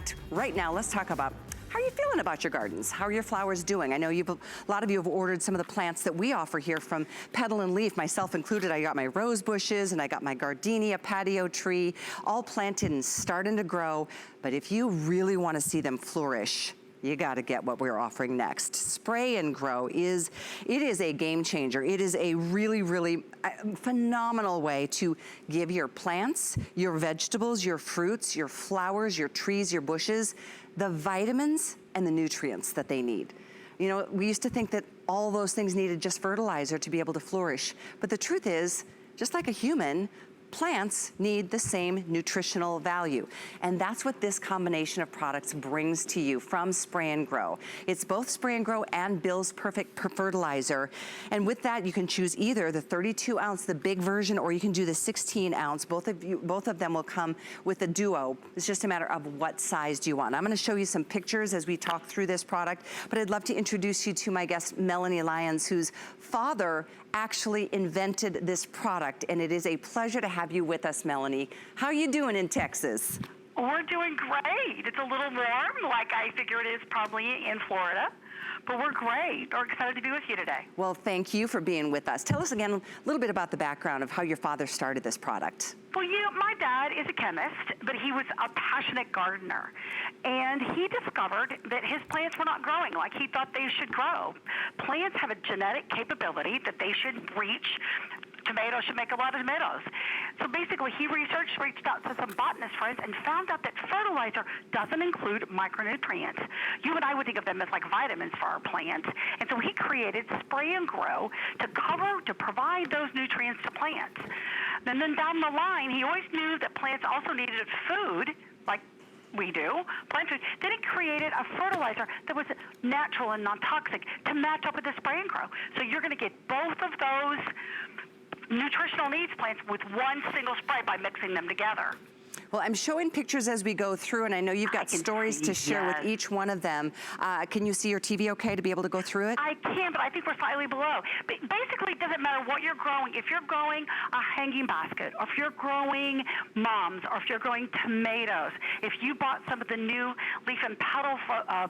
fact, right now, let's talk about how are you feeling about your gardens? How are your flowers doing? I know a lot of you have ordered some of the plants that we offer here from Petal and Leaf, myself included. I got my rose bushes and I got my gardenia patio tree, all planted and starting to grow. But if you really want to see them flourish, you got to get what we're offering next. SprayNGrow is a game changer. It is a really, really phenomenal way to give your plants, your vegetables, your fruits, your flowers, your trees, your bushes, the vitamins and the nutrients that they need. You know, we used to think that all those things needed just fertilizer to be able to flourish. But the truth is, just like a human, plants need the same nutritional value. And that's what this combination of products brings to you from SprayNGrow. It's both SprayNGrow and Bill's Perfect Fertilizer. And with that, you can choose either the 32 ounce, the big version, or you can do the 16 ounce. Both of them will come with a duo. It's just a matter of what size do you want. I'm gonna show you some pictures as we talk through this product, but I'd love to introduce you to my guest, Melanie Lyons, whose father actually invented this product, and it is a pleasure to have you with us, Melanie. How are you doing in Texas? We're doing great. It's a little warm, like I figure it is probably in Florida, but we're great. We're excited to be with you today. Well, thank you for being with us. Tell us again a little bit about the background of how your father started this product. Well, my dad is a chemist, but he was a passionate gardener. And he discovered that his plants were not growing like he thought they should grow. Plants have a genetic capability that they should reach. Tomatoes should make a lot of tomatoes. So basically, he reached out to some botanist friends and found out that fertilizer doesn't include micronutrients. You and I would think of them as like vitamins for our plants. And so he created SprayNGrow to provide those nutrients to plants. And then down the line, he always knew that plants also needed food, like we do, plant food. Then he created a fertilizer that was natural and non-toxic to match up with the SprayNGrow. So you're going to get both of those nutritional needs plants with one single spray by mixing them together. Well, I'm showing pictures as we go through, and I know you've got stories to share with each one of them. Can you see your TV okay to be able to go through it? I can, but I think we're slightly below. But basically, it doesn't matter what you're growing. If you're growing a hanging basket, or if you're growing mums, or if you're growing tomatoes, if you bought some of the new leaf and petal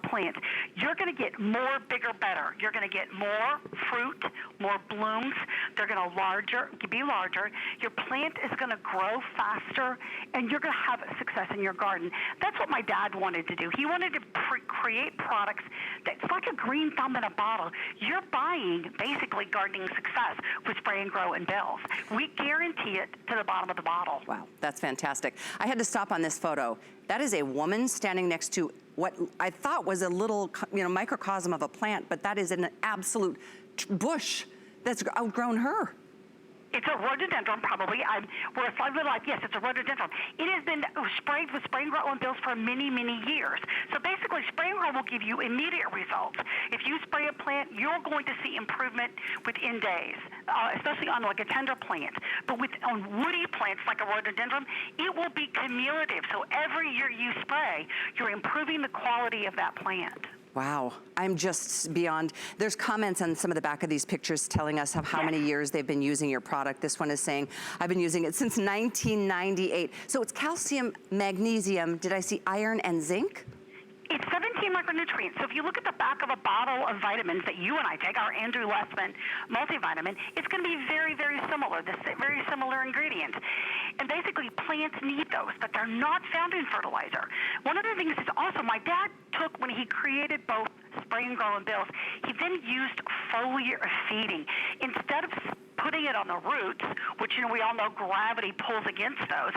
plants, you're going to get more, bigger, better. You're going to get more fruit, more blooms. They're going to be larger. Your plant is going to grow faster, and you're going to have success in your garden. That's what my dad wanted to do. He wanted to create products that's like a green thumb in a bottle. You're buying basically gardening success with SprayNGrow and Bill's. We guarantee it to the bottom of the bottle. Wow, that's fantastic. I had to stop on this photo. That is a woman standing next to what I thought was a little, microcosm of a plant, but that is an absolute bush that's outgrown her. It's a rhododendron, probably. We're slightly like, yes, it's a rhododendron. It has been sprayed with SprayNGrow and Bill's for many, many years. So basically, SprayNGrow will give you immediate results. If you spray a plant, you're going to see improvement within days, especially on like a tender plant. But on woody plants like a rhododendron, it will be cumulative. So every year you spray, you're improving the quality of that plant. Wow, I'm just beyond. There's comments on some of the back of these pictures telling us of how many years they've been using your product. This one is saying, I've been using it since 1998. So it's calcium, magnesium, did I see iron and zinc? It's 17 micronutrients. So if you look at the back of a bottle of vitamins that you and I take, our Andrew Lessman multivitamin, it's going to be very, very similar, very similar ingredients. And basically, plants need those, but they're not found in fertilizer. One of the things is also my dad took when he created both SprayNGrow and Bill's, he then used foliar feeding. Instead of putting it on the roots, which we all know gravity pulls against those,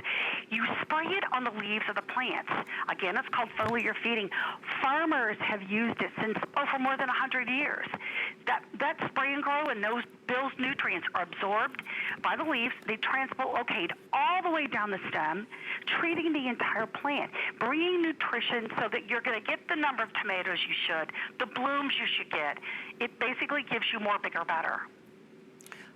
you spray it on the leaves of the plants. Again, it's called foliar feeding. Farmers have used it for more than 100 years. That SprayNGrow and those Bill's nutrients are absorbed by the leaves. They translocate all the way down the stem, treating the entire plant, bringing nutrition so that you're going to get the number of tomatoes you should, the blooms you should get. It basically gives you more, bigger, better.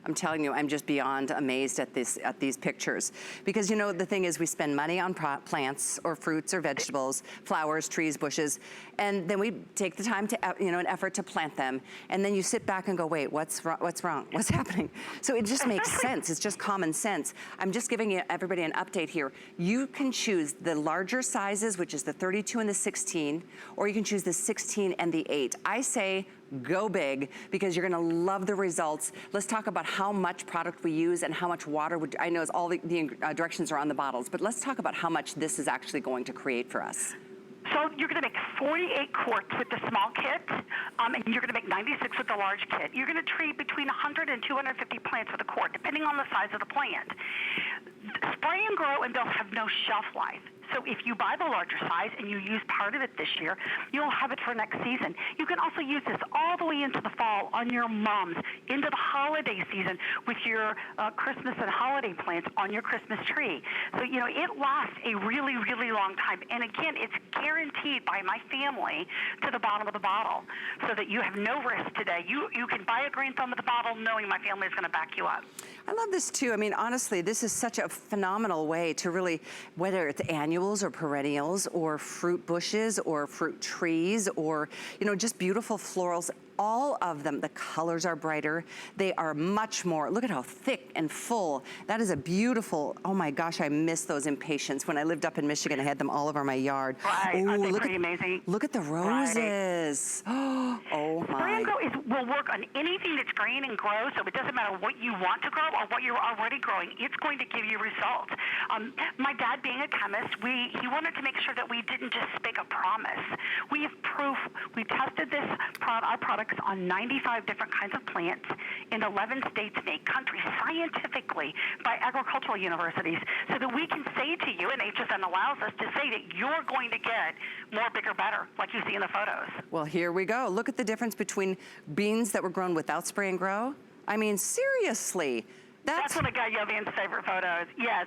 I'm telling you, I'm just beyond amazed at these pictures. Because you know, the thing is we spend money on plants or fruits or vegetables, flowers, trees, bushes, and then we take the time to, you know, an effort to plant them. And then you sit back and go, wait, what's wrong? What's happening? So it just makes sense. It's just common sense. I'm just giving everybody an update here. You can choose the larger sizes, which is the 32 and the 16, or you can choose the 16 and the 8. I say go big, because you're gonna love the results. Let's talk about how much product we use and how much water would, I know all the directions are on the bottles, but let's talk about how much this is actually going to create for us. So you're going to make 48 quarts with the small kit, and you're going to make 96 with the large kit. You're going to treat between 100 and 250 plants with a quart, depending on the size of the plant. Spray and grow and they'll have no shelf life. So if you buy the larger size and you use part of it this year, you'll have it for next season. You can also use this all the way into the fall on your mums, into the holiday season with your Christmas and holiday plants on your Christmas tree. So, you know, it lasts a really, really long time. And again, it's guaranteed by my family to the bottom of the bottle, so that you have no risk today. You can buy a green thumb of the bottle knowing my family is going to back you up. I love this too. I mean, honestly, this is such a phenomenal way to really, whether it's annuals or perennials or fruit bushes or fruit trees or, you know, just beautiful florals, all of them, the colors are brighter. They are much more, look at how thick and full. That is a beautiful, oh my gosh, I miss those impatiens. When I lived up in Michigan, I had them all over my yard. Right, aren't they pretty amazing? Look at the roses. Right. Oh my. SprayNGrow will work on anything that's green and grow, so it doesn't matter what you want to grow or what you're already growing, it's going to give you results. My dad being a chemist, he wanted to make sure that we didn't just speak a promise. We have proof. We tested our products on 95 different kinds of plants in 11 states and 8 countries scientifically by agricultural universities, so that we can say to you, and HSN allows us to say that you're going to get more, bigger, better, like you see in the photos. Well, here we go. Look at the difference between beans that were grown without spray and grow. I mean, seriously. That's one of Guy Yovian's favorite photos. Yes,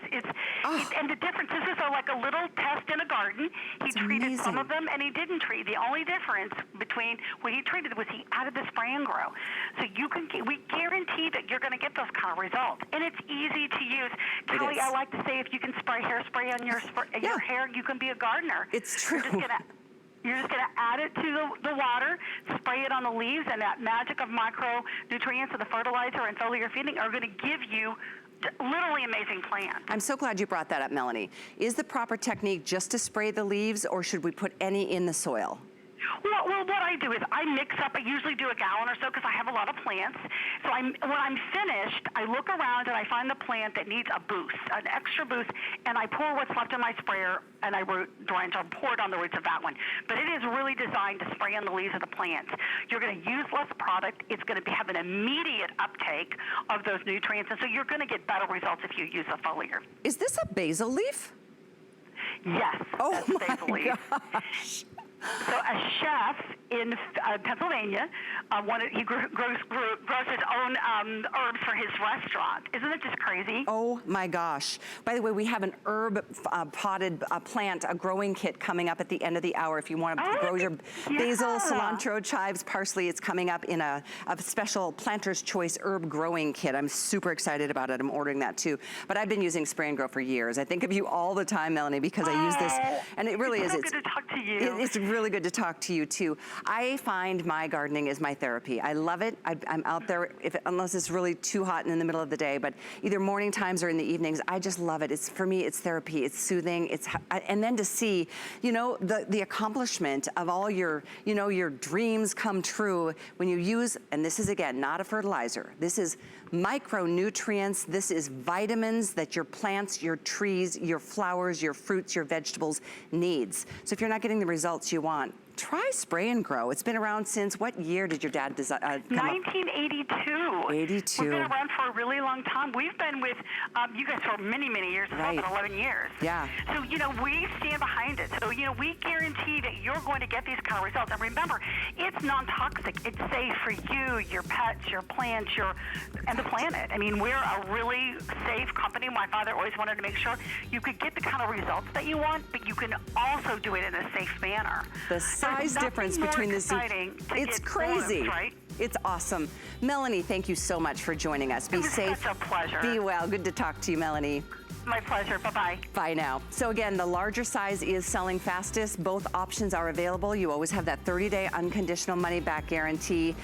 and the difference is like a little test in a garden. He treated some of them and he didn't treat. The only difference between what he treated was he added the spray and grow. So we guarantee that you're going to get those kind of results, and it's easy to use. Kelly, I like to say, if you can spray hairspray on your hair, you can be a gardener. It's true. You're just going to add it to the water, spray it on the leaves, and that magic of micronutrients of the fertilizer and foliar feeding are going to give you literally amazing plants. I'm so glad you brought that up, Melanie. Is the proper technique just to spray the leaves, or should we put any in the soil? Well, what I do is I mix up. I usually do a gallon or so because I have a lot of plants. So when I'm finished, I look around and I find the plant that needs a boost, an extra boost, and I pour what's left in my sprayer and I root drench or pour it on the roots of that one. But it is really designed to spray on the leaves of the plants. You're going to use less product. It's going to have an immediate uptake of those nutrients, and so you're going to get better results if you use a foliar. Is this a basil leaf? Yes, that's basil leaf. Gosh. So a chef in Pennsylvania, he grows his own herbs for his restaurant. Isn't it just crazy? Oh my gosh. By the way, we have an herb potted plant, a growing kit coming up at the end of the hour. If you want to grow your basil, cilantro, chives, parsley, it's coming up in a special Planter's Choice herb growing kit. I'm super excited about it. I'm ordering that too. But I've been using Spray and Grow for years. I think of you all the time, Melanie, because I use this, and it really is. It's so good to talk to you. It's really good to talk to you too. I find my gardening is my therapy. I love it. I'm out there, unless it's really too hot and in the middle of the day, but either morning times or in the evenings, I just love it. For me, it's therapy. It's soothing. And then to see, you know, the accomplishment of all your, you know, your dreams come true when you use, and this is again, not a fertilizer. This is micronutrients. This is vitamins that your plants, your trees, your flowers, your fruits, your vegetables needs. So if you're not getting the results you want, try Spray and Grow. It's been around since, what year did your dad come 1982. 82. We've been around for a really long time. We've been with you guys for many, many years, right. About 11 years. Yeah. So, you know, we stand behind it. So, you know, we guarantee that you're going to get these kind of results. And remember, it's non-toxic. It's safe for you, your pets, your plants, and the planet. I mean, we're a really safe company. My father always wanted to make sure you could get the kind of results that you want, but you can also do it in a safe manner. The size difference between the exciting it's crazy. Right? It's awesome. Melanie, thank you so much for joining us. Be safe. Such a pleasure. Be well. Good to talk to you, Melanie. My pleasure. Bye-bye. Bye now. So again, the larger size is selling fastest. Both options are available. You always have that 30-day unconditional money-back guarantee.